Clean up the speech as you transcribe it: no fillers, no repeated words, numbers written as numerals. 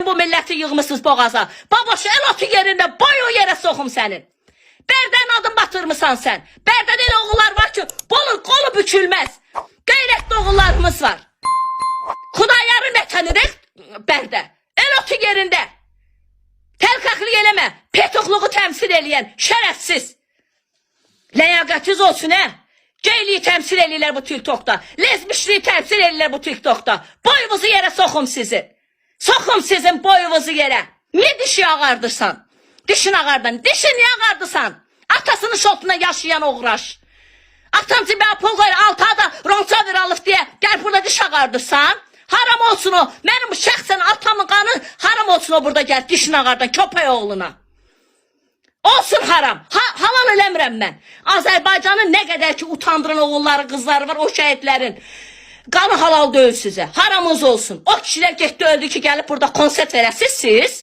bu milləti yığmışsınız boğaza. Baboş, el otu yerində, boy o yerə soxum sənin. Bərdən adım batırmısan sən. Bərdən elə oğullar var ki, qolu bükülməz. Qeyrətli oğullarımız var. Xudayarı nə tanırıq Bərdə? El otu yerində. Tərkəxlik eləmə. Petoxluğu təmsil eləyən şərəfsiz. Ləyaqətiz olsun, hə? Geyliyi təmsil eləyirlər bu TikTokda. Lezmişliyi təmsil eləyirlər bu TikTokda. Boyunuzu yerə soxum sizin. Soxum sizin boyunuzu yerə. Niyə dişi ağardırsan? Dişin ağardan. Dişi niyə ağardırsan? Atasının şotuna yaşayan oğraş. Atan cibə pul qoyur, altığa da ronçaver alıb deyə gəl burada diş ağardırsan. Haram olsun o. Mənim şəxsən atamın qanı haram olsun o burada gəl dişin ağardan köpək oğluna. Olsun haram. Halal eləmirəm mən. Azərbaycanın nə qədər ki utandıran oğulları, qızları var, o şəhidlərin qanı halal deyil sizə. Haramınız olsun. O kişilər getdi öldü ki, gəlib burada konsert verəsiz siz.